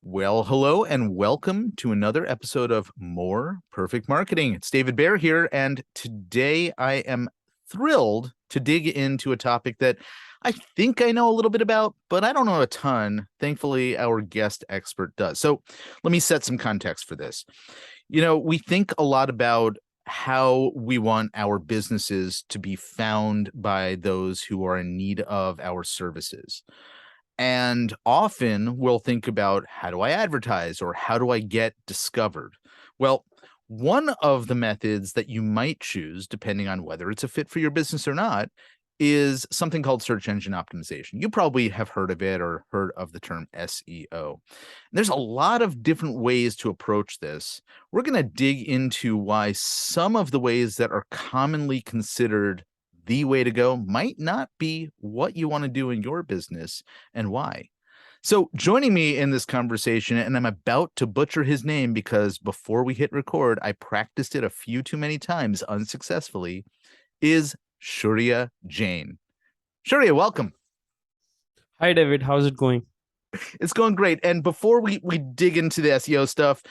Well, hello and welcome to another episode of More Perfect Marketing. It's David Baer here, and today I am thrilled to dig into a topic that I think I know a little bit about, but I don't know a ton. Thankfully, our guest expert does. So let me set some context for this. We think a lot about how we want our businesses to be found by those who are in need of our services. And often we'll think about, how do I advertise or how do I get discovered? Well, one of the methods that you might choose, depending on whether it's a fit for your business or not, is something called search engine optimization. You probably have heard of it or heard of the term SEO. There's a lot of different ways to approach this. We're going to dig into why some of the ways that are commonly considered the way to go might not be what you want to do in your business and why. So joining me in this conversation, and I'm about to butcher his name because before we hit record, I practiced it a few too many times unsuccessfully, is Shaurya Jain. Shaurya, welcome. Hi David, how's it going? It's going great. And before we dig into the SEO stuff,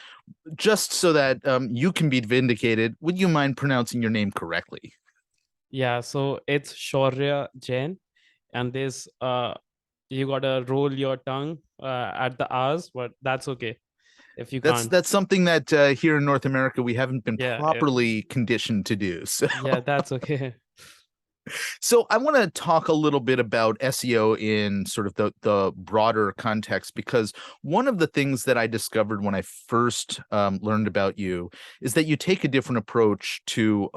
just so that you can be vindicated, would you mind pronouncing your name correctly? Yeah, so it's Shaurya Jain, and this you gotta roll your tongue at the R's, but that's okay if you That's can't. that's something that here in North America we haven't been Yeah, properly conditioned to do. So, yeah, that's okay. so I want to talk a little bit about SEO in sort of the broader context, because one of the things that I discovered when I first learned about you is that you take a different approach to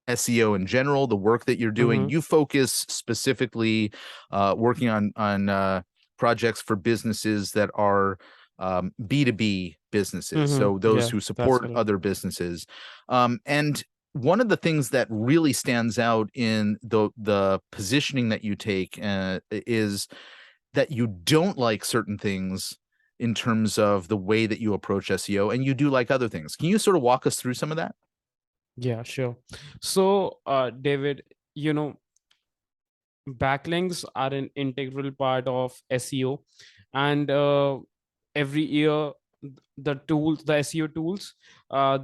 SEO in general, the work that you're doing. Mm-hmm, You focus specifically working on projects for businesses that are B2B businesses, so mm-hmm. those Yeah, who that's support correct. other businesses. And one of the things that really stands out in the positioning that you take is that you don't like certain things in terms of the way that you approach SEO, and you do like other things. Can you sort of walk us through some of that? Yeah, sure. So, David, you know, backlinks are an integral part of SEO, and every year the SEO tools,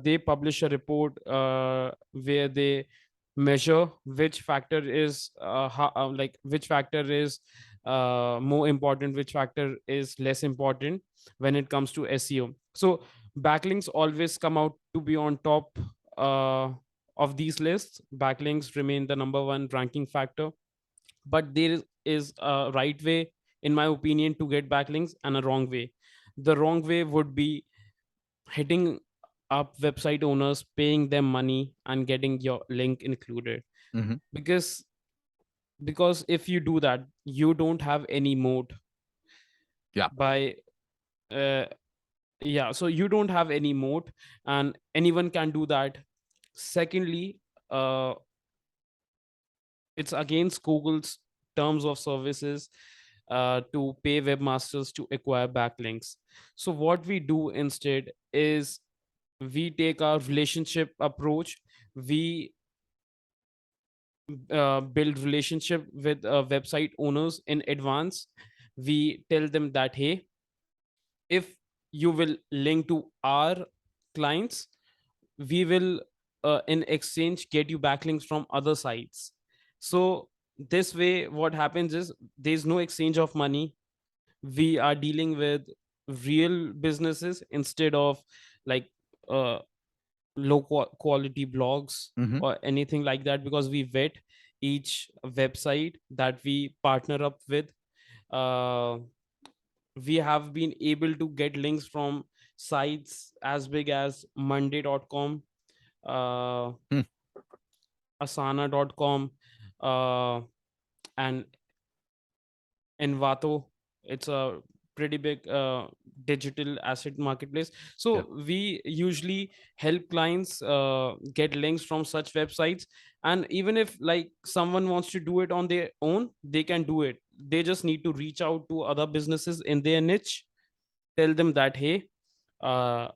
they publish a report where they measure which factor is which factor is more important, which factor is less important when it comes to SEO. So backlinks always come out to be on top of these lists. Backlinks remain the number one ranking factor, but there is a right way, in my opinion, to get backlinks, and a wrong way. The wrong way would be hitting up website owners, paying them money and getting your link included. Hmm. Because because if you do that, you don't have any moat. Yeah. By uh, yeah, so you don't have any moat, and anyone can do that. Secondly, uh, it's against Google's terms of services to pay webmasters to acquire backlinks. So what we do instead is we take our relationship approach. We build relationship with website owners in advance. We tell them that, hey, if you will link to our clients, we will in exchange get you backlinks from other sites. So this way what happens is there's no exchange of money. We are dealing with real businesses instead of like uh, quality blogs Hmm. or anything like that, because we vet each website that we partner up with. uh, we have been able to get links from sites as big as monday.com, uh, asana.com, uh, and Envato. It's a pretty big digital asset marketplace. Yeah. So we usually help clients get links from such websites. And even if like someone wants to do it on their own, they can do it. They just need to reach out to other businesses in their niche, tell them that, hey, uh,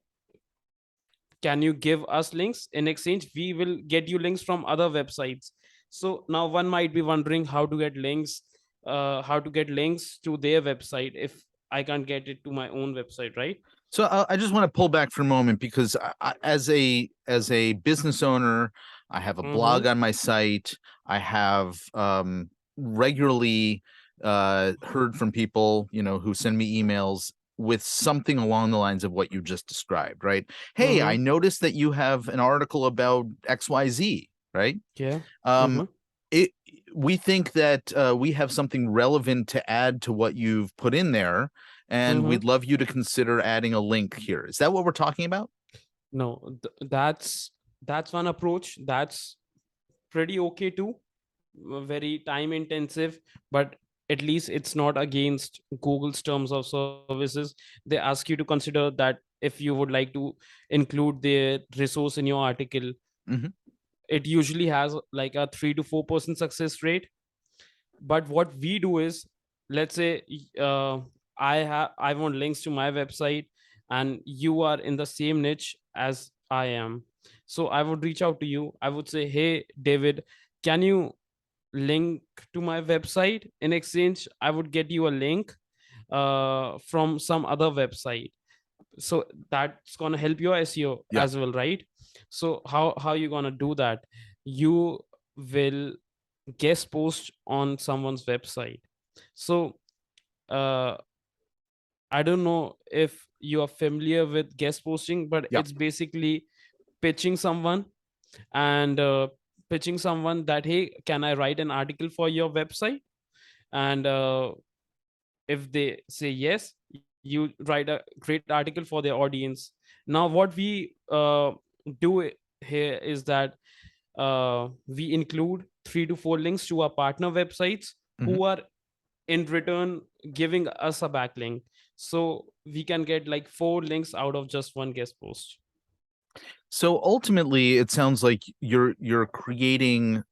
can you give us links? In exchange, we will get you links from other websites. So now one might be wondering how to get links to their website. If I can't get it to my own website, right? So I just want to pull back for a moment because as a business owner, I have a Mm-hmm. blog on my site. I have regularly heard from people, who send me emails with something along the lines of what you just described, right? Hey, I Mm-hmm. noticed that you have an article about XYZ, right? Yeah. Um, Mm-hmm. it we think that we have something relevant to add to what you've put in there, and Mm-hmm. we'd love you to consider adding a link here. Is that what we're talking about? No, that's one approach. That's pretty okay too. Very time intensive, but at least it's not against Google's terms of services. They ask you to consider that if you would like to include the resource in your article, Hmm. it usually has like a 3 to 4% success rate. But what we do is, let's say uh, I want links to my website, and you are in the same niche as I am. So I would reach out to you. I would say, hey David, can you link to my website? In exchange, I would get you a link from some other website. So that's gonna help your SEO Yeah. as well, right? So how you gonna do that? You will guest post on someone's website. So uh I don't know if you are familiar with guest posting, but Yeah. it's basically pitching someone, and pitching someone that, hey, can I write an article for your website? And if they say yes, you write a great article for their audience. Now what we here is that we include 3 to 4 links to our partner websites, Hmm. who are in return giving us a backlink, so we can get like 4 links out of just one guest post. So ultimately, it sounds like you're creating.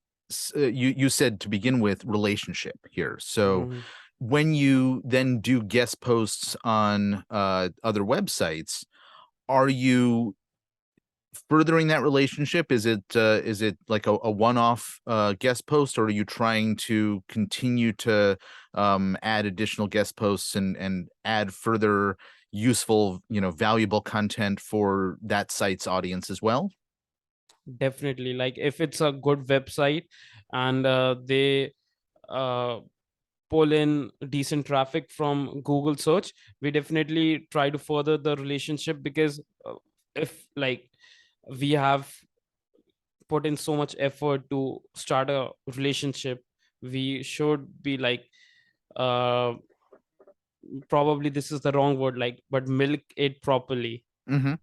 You said to begin with relationship here. So Mm-hmm. when you then do guest posts on other websites, are you furthering that relationship? Is it like a one-off guest post, or are you trying to continue to add additional guest posts and add further useful, valuable content for that site's audience as well? Definitely, like if it's a good website and they uh, pull in decent traffic from Google search, we definitely try to further the relationship, because if like we have put in so much effort to start a relationship, we should be like, uh probably this is the wrong word, like, but milk it properly. Hmm.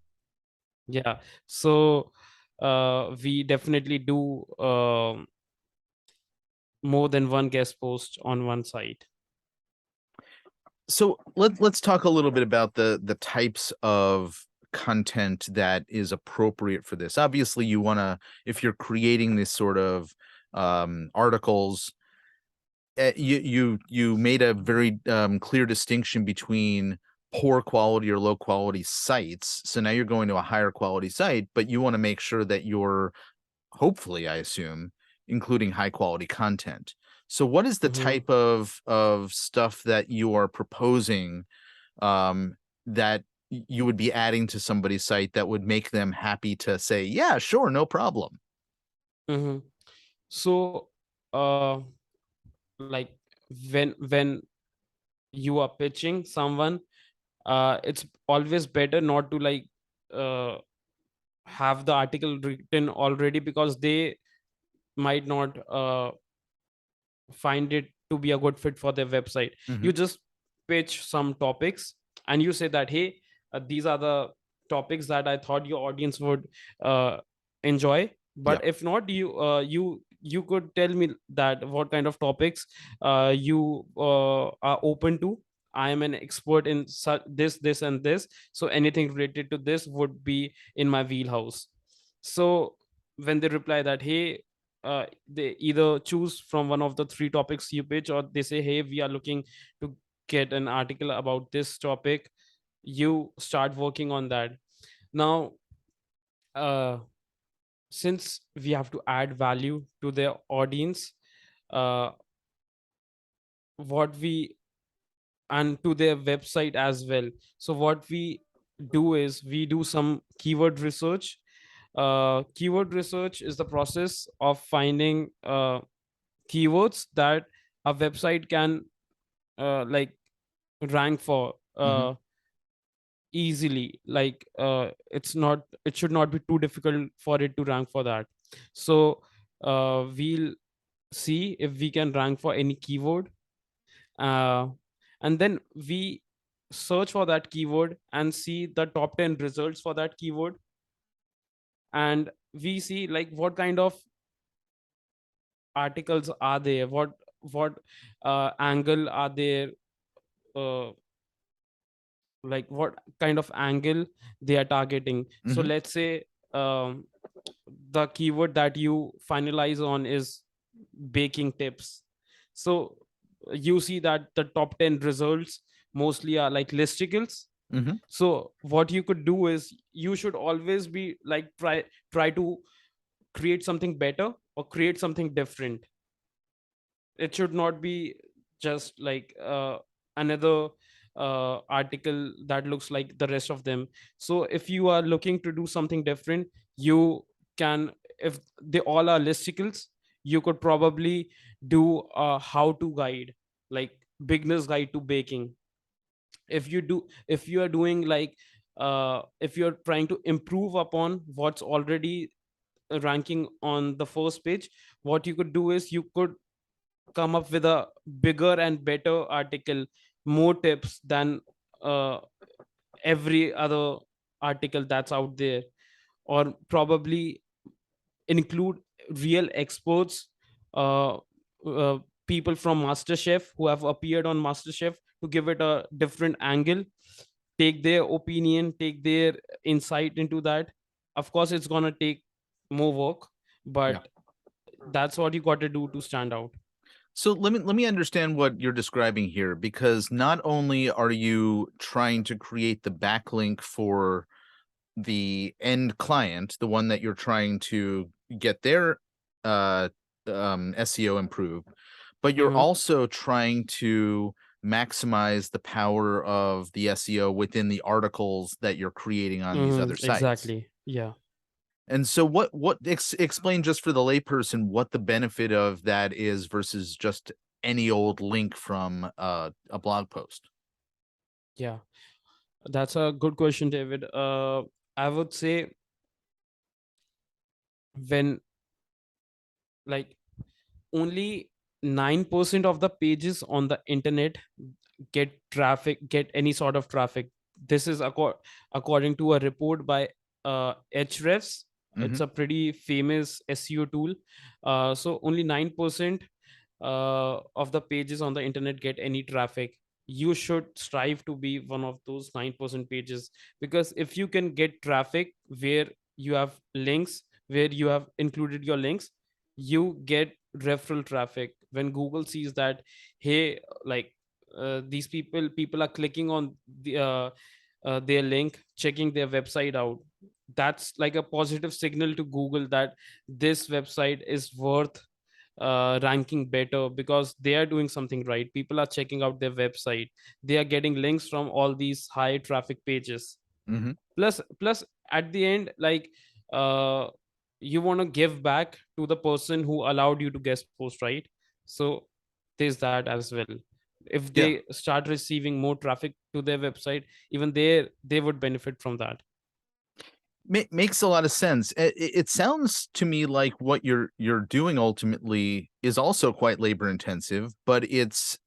Yeah. So we definitely do more than one guest post on one site. So let's talk a little bit about the types of content that is appropriate for this. Obviously, you want to, if you're creating this sort of articles, you made a very clear distinction between poor quality or low quality sites. So now you're going to a higher quality site, but you want to make sure that you're, hopefully, I assume, including high quality content. So what is the Mhm. type of stuff that you are proposing that you would be adding to somebody's site that would make them happy to say, yeah, sure, no problem? Mhm. So like when you are pitching someone, it's always better not to like uh have the article written already, because they might not find it to be a good fit for their website. Hmm. You just pitch some topics, and you say that, hey, these are the topics that I thought your audience would uh, enjoy. Yeah. But if not, you could tell me that what kind of topics you are open to. I am an expert in this and this, so anything related to this would be in my wheelhouse. So when they reply that, hey, they either choose from one of the 3 topics you pitch, or they say, hey, we are looking to get an article about this topic, you start working on that. Now uh, since we have to add value to their audience, uh, what we and to their website as well. So what we do is we do some keyword research. Keyword research is the process of finding keywords that a website can like rank for Hmm. easily. Like it should not be too difficult for it to rank for that. So we'll see if we can rank for any keyword, uh, and then we search for that keyword and see the top 10 results for that keyword, and we see like what kind of articles are there, what angle are there, uh, like what kind of angle they are targeting. So Hmm. let's say um, the keyword that you finalize on is baking tips. So you see that the top 10 results mostly are like listicles. Hmm. So what you could do is you should always be like try to create something better or create something different. It should not be just like another article that looks like the rest of them. So if you are looking to do something different, you can, if they all are listicles, you could probably do a how to guide, like beginner's guide to baking. If you are doing like if you're trying to improve upon what's already ranking on the first page, what you could do is you could come up with a bigger and better article, more tips than uh, every other article that's out there, or probably include real experts, uh, uh, people from MasterChef who have appeared on MasterChef to give it a different angle, take their opinion, take their insight into that. Of course, it's gonna take more work, Yeah. but that's what you got to do to stand out. So let me understand what you're describing here, because not only are you trying to create the backlink for the end client, the one that you're trying to get their uh, SEO improved, but you're Mm-hmm. also trying to maximize the power of the SEO within the articles that you're creating on these other Mm-hmm. sites. Exactly. Yeah. And so explain just for the layperson what the benefit of that is versus just any old link from a blog post. Yeah. That's a good question, David. I would say when like only 9% of the pages on the internet get any sort of traffic. This is according to a report by Hrefs. It's Hmm. a pretty famous SEO tool. So only 9% of the pages on the internet get any traffic. You should strive to be one of those 9% pages, because if you can get traffic where you have links, where you have included your links, you get referral traffic. When Google sees that, hey, like these people are clicking on their link, checking their website out, that's like a positive signal to Google that this website is worth ranking better, because they are doing something right. People are checking out their website, they are getting links from all these high traffic pages. Hmm. Plus at the end, like uh you want to give back to the person who allowed you to guest post, right? So there's that as well. If Yeah. they start receiving more traffic to their website, even they would benefit from that. Makes a lot of sense. It sounds to me like what you're doing ultimately is also quite labor intensive, but That's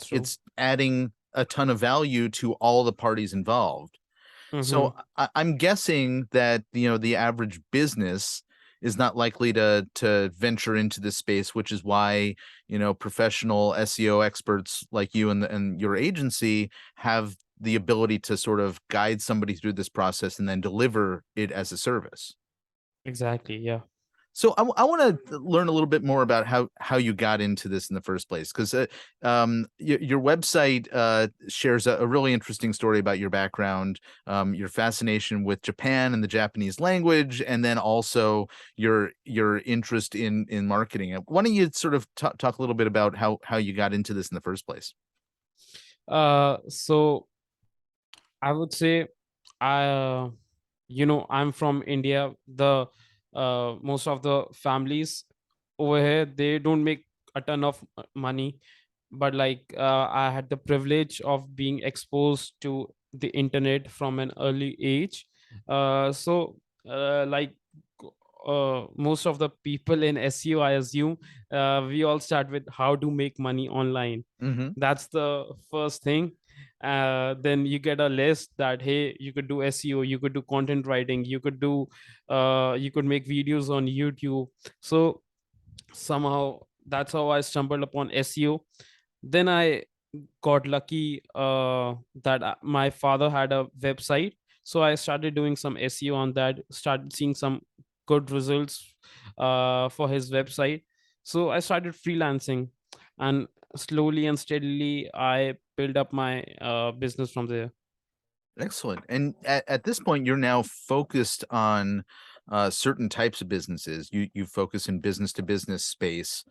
true. it's adding a ton of value to all the parties involved. Mm-hmm. So I'm guessing that the average business is not likely to venture into this space, which is why professional SEO experts like you and your agency have the ability to sort of guide somebody through this process and then deliver it as a service. Exactly, yeah. So I want to learn a little bit more about how you got into this in the first place, because your website shares a really interesting story about your background, your fascination with Japan and the Japanese language, and then also your interest in marketing. Why don't you sort of talk a little bit about how you got into this in the first place? So I would say, I I'm from India. The most of the families over here, they don't make a ton of money, but like, I had the privilege of being exposed to the internet from an early age. So like, most of the people in SEO, I assume, we all start with how to make money online. Mm-hmm. That's the first thing. Then you get a list that, hey, you could do SEO, you could do content writing, you could make videos on YouTube. So somehow that's how I stumbled upon SEO. Then I got lucky, that my father had a website, so I started doing some SEO on that, started seeing some good results for his website. So I started freelancing, and slowly and steadily I built up my business from there. Excellent. And at this point, you're now focused on certain types of businesses. You focus in business to business space,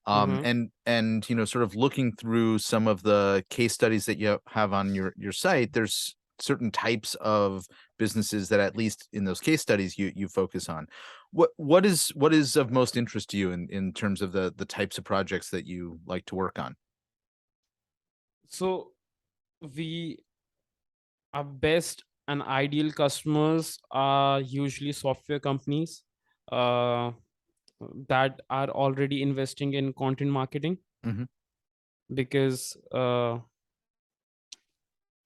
Mm-hmm. and sort of looking through some of the case studies that you have on your site. There's certain types of businesses that, at least in those case studies, you focus on. What is of most interest to you in terms of the types of projects that you like to work on? So we our best and ideal customers are usually software companies uh, that are already investing in content marketing, Hmm. because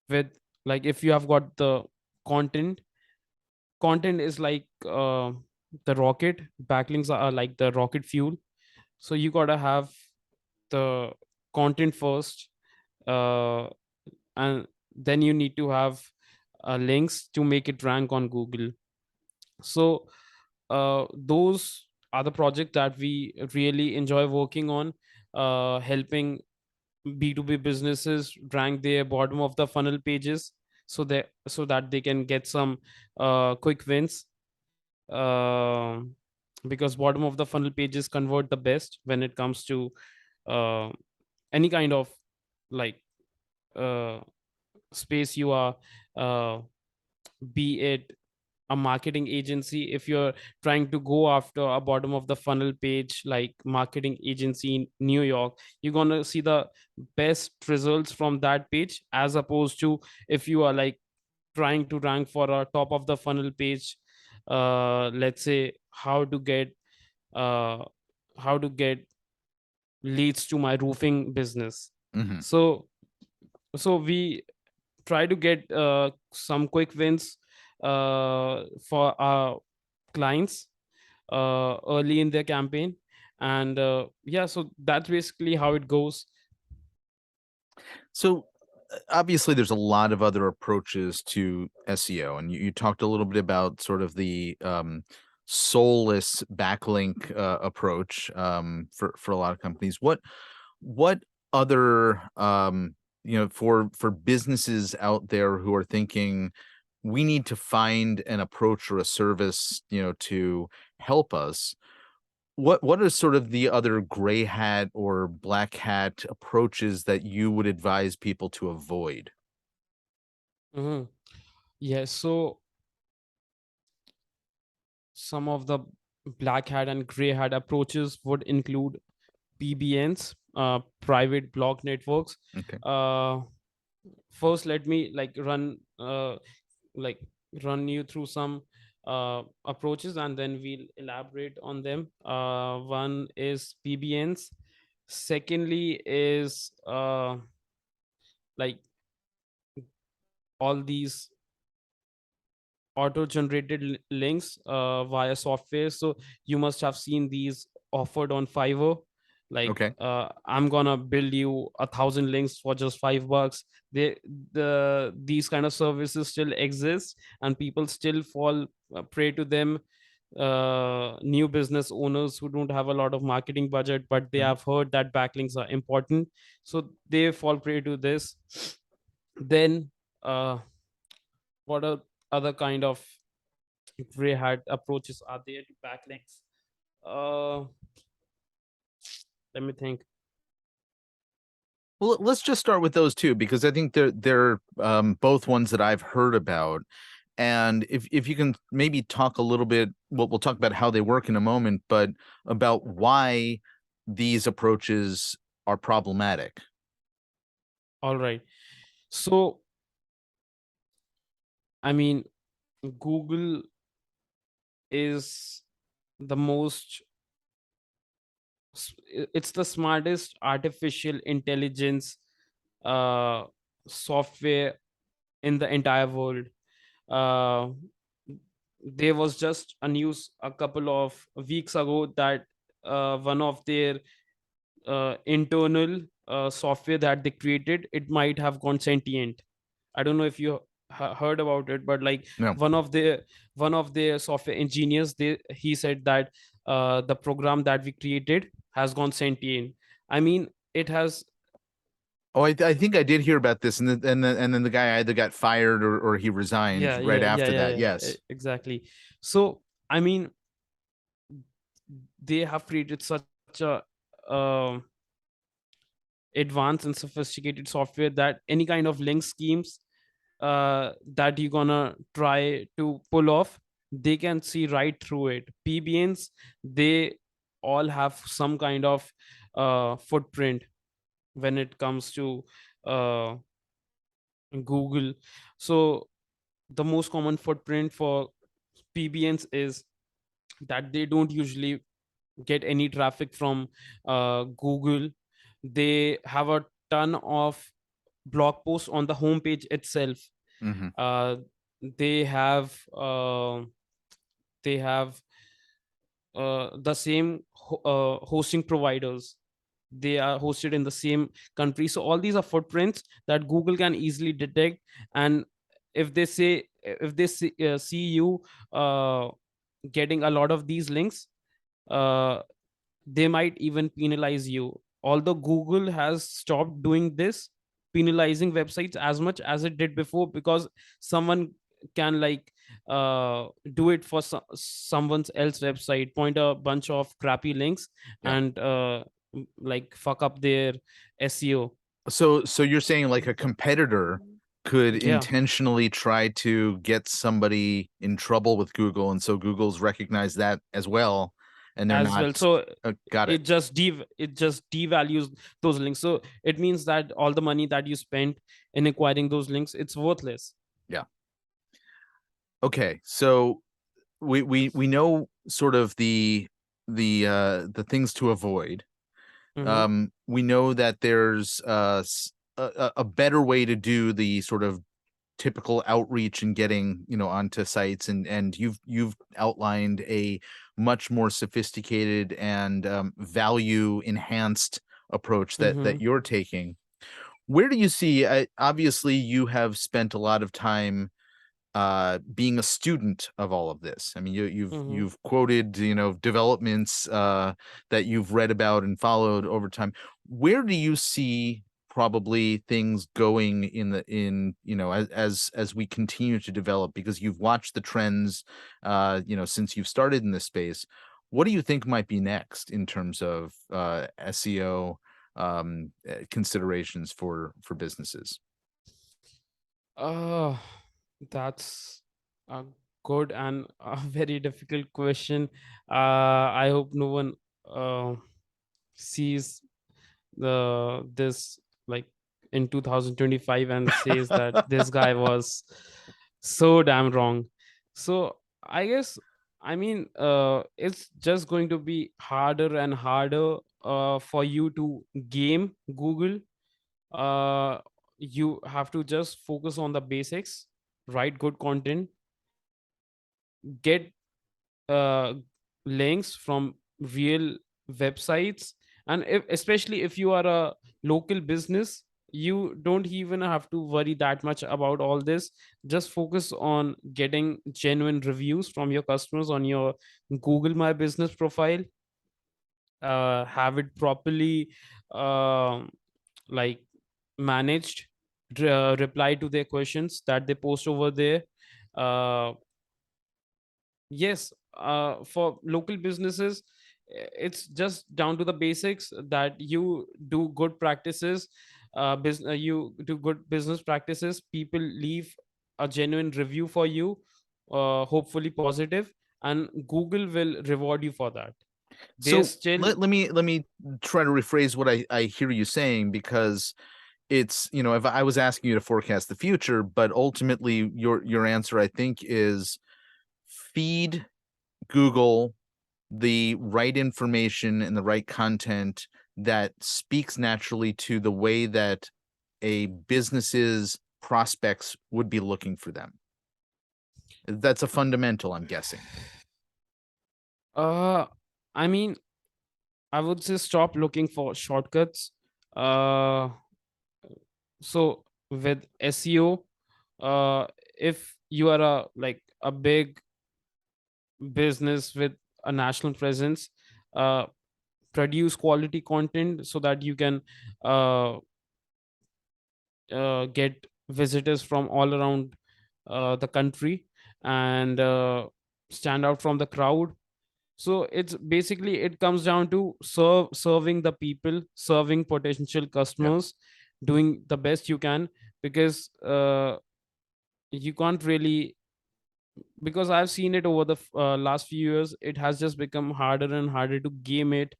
with, like, if you have got the content, content is like, the rocket, backlinks are like the rocket fuel. So you gotta have the content first, uh, and then you need to have links to make it rank on Google. So those are the projects that we really enjoy working on, helping B2B businesses rank their bottom of the funnel pages, so that they can get some quick wins. Um because bottom of the funnel pages convert the best when it comes to uh, any kind of, like, uh, space you are, uh, be it a marketing agency. If you're trying to go after a bottom of the funnel page like marketing agency in New York, you're going to see the best results from that page, as opposed to if you are like trying to rank for a top of the funnel page, let's say uh, how to get leads to my roofing business. Hmm. So we try to get some quick wins for our clients early in their campaign. And yeah, so that's basically how it goes. So obviously, there's a lot of other approaches to SEO, and you talked a little bit about sort of the soulless backlink approach for a lot of companies. What other for businesses out there who are thinking we need to find an approach or a service to help us, what are sort of the other gray hat or black hat approaches that you would advise people to avoid? Hmm. Yes, so some of the black hat and gray hat approaches would include PBNs, private block networks. Okay. uh, First, let me like run you through some approaches, and then we'll elaborate on them. One is PBNs. Secondly is like all these auto generated links via software. So you must have seen these offered on Fiverr, like, Okay. I'm gonna build you 1,000 links for just $5. These kind of services still exist, and people still fall prey to them. New business owners who don't have a lot of marketing budget, but they Mhm. have heard that backlinks are important, so they fall prey to this. Then what are other kind of gray hat approaches are there to backlinks? uh Let me think. Well, let's just start with those two because I think they're both ones that I've heard about. And if you can maybe talk a little bit, we'll talk about how they work in a moment, but about why these approaches are problematic. All right. So, I mean, Google is the most it's the smartest artificial intelligence uh, software in the entire world. uh, there was just a news a couple of weeks ago that one of their internal software that they created, it might have gone sentient. I don't know if you heard about it, but like No. one of their software engineers, he said that the program that we created has gone sentient. I mean, it has. Oh, I think I did hear about this, and then the guy either got fired or he resigned Yeah, right yeah, yeah, after yeah, that. yeah, Yes. exactly. So, I mean, they have created such a um advanced and sophisticated software that any kind of link schemes that you're gonna try to pull off, they can see right through it. PBNs, they all have some kind of footprint when it comes to uh, Google. So the most common footprint for PBNs is that they don't usually get any traffic from Google. They have a ton of blog posts on the homepage itself. Hmm. uh, they have they have the same hosting providers. They are hosted in the same country, so all these are footprints that Google can easily detect. And if they see you uh, getting a lot of these links, uh, they might even penalize you. Although Google has stopped doing this, penalizing websites as much as it did before, because someone can like do it for someone else website, point a bunch of crappy links, Yeah. and like fuck up their SEO. So you're saying like a competitor could Yeah, intentionally try to get somebody in trouble with Google, and so Google's recognized that as well, and they're as not. well. So Got it. it just devalues those links. So it means that all the money that you spent in acquiring those links, it's worthless. Yeah. Okay. So we know sort of the things to avoid. Mm-hmm. We know that there's a better way to do the sort of typical outreach and getting onto sites, and you've outlined a much more sophisticated and value enhanced approach that Mm-hmm. you're taking. Where do you see, obviously you have spent a lot of time being a student of all of this. I mean, Mm-hmm. you've quoted, developments that you've read about and followed over time. Where do you see probably things going as we continue to develop, because you've watched the trends since you've started in this space? What do you think might be next in terms of SEO considerations for businesses? Uh, that's a good and a very difficult question. I hope no one uh, sees this like in 2025 and says that this guy was so damn wrong. So I guess, I mean, it's just going to be harder and harder for you to game Google. uh you have to just focus on the basics, write good content, get uh links from real websites. And especially if you are a local business, you don't even have to worry that much about all this. Just focus on getting genuine reviews from your customers on your Google My Business profile. Have it properly um like managed, reply to their questions that they post over there. uh, yes, for local businesses, it's just down to the basics that you do good practices. you do good business practices, people leave a genuine review for you, hopefully positive, and Google will reward you for that. They're So still. let me try to rephrase what I hear you saying, because it's, if I was asking you to forecast the future, but ultimately your answer, I think, is feed Google the right information and the right content that speaks naturally to the way that a business's prospects would be looking for them. That's a fundamental, I'm guessing. uh I mean, I would say stop looking for shortcuts. uh so with SEO, if you are a big business with a national presence, uh produce quality content so that you can uh, get visitors from all around the country, and stand out from the crowd. So it's basically, it comes down to serving the people, serving potential Yeah. customers, doing the best you can, because you can't really, because I've seen it over the last few years, it has just become harder and harder to game it.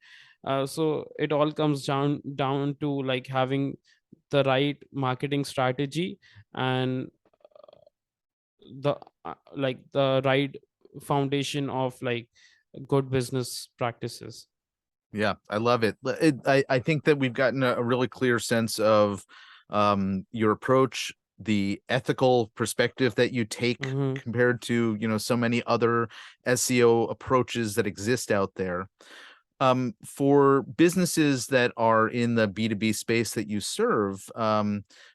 So it all comes down to like having the right marketing strategy, and the the right foundation of like good business practices. Yeah, I love it. I think that we've gotten a really clear sense of your approach, the ethical perspective that you take Hmm. compared to, so many other SEO approaches that exist out there. For businesses that are in the B2B space that you serve,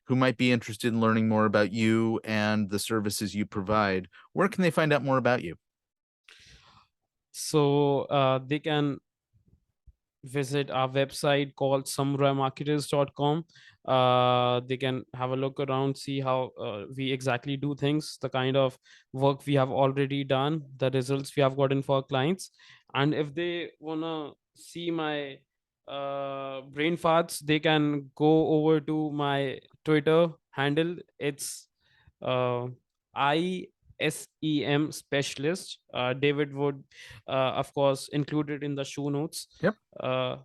who might be interested in learning more about you and the services you provide, where can they find out more about you? So they can visit our website called samuraimarketers.com. They can have a look around, see how we exactly do things, the kind of work we have already done, the results we have gotten for our clients. And if they want to see my brain farts, they can go over to my Twitter handle. It's uh, ISEM specialist. David would, of course, include it in the show notes. Yep. uh,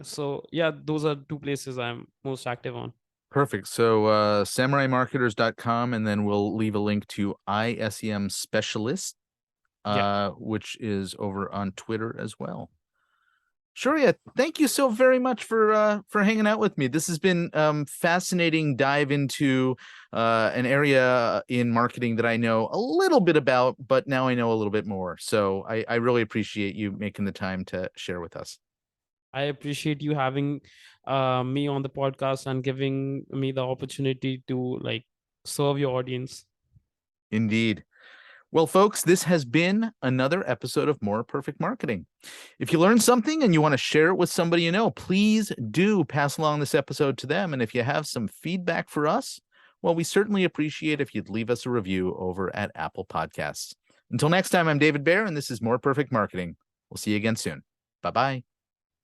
so yeah, those are two places I'm most active on. Perfect. So samuraimarketers.com, and then we'll leave a link to ISEM Specialist, Yeah, which is over on Twitter as well. Shaurya, thank you so very much for hanging out with me. This has been fascinating dive into an area in marketing that I know a little bit about, but now I know a little bit more. So I really appreciate you making the time to share with us. I appreciate you having me on the podcast and giving me the opportunity to like serve your audience. Indeed. Well, folks, this has been another episode of More Perfect Marketing. If you learned something and you want to share it with somebody you know, please do pass along this episode to them. And if you have some feedback for us, well, we certainly appreciate if you'd leave us a review over at Apple Podcasts. Until next time, I'm David Baer, and this is More Perfect Marketing. We'll see you again soon. Bye-bye.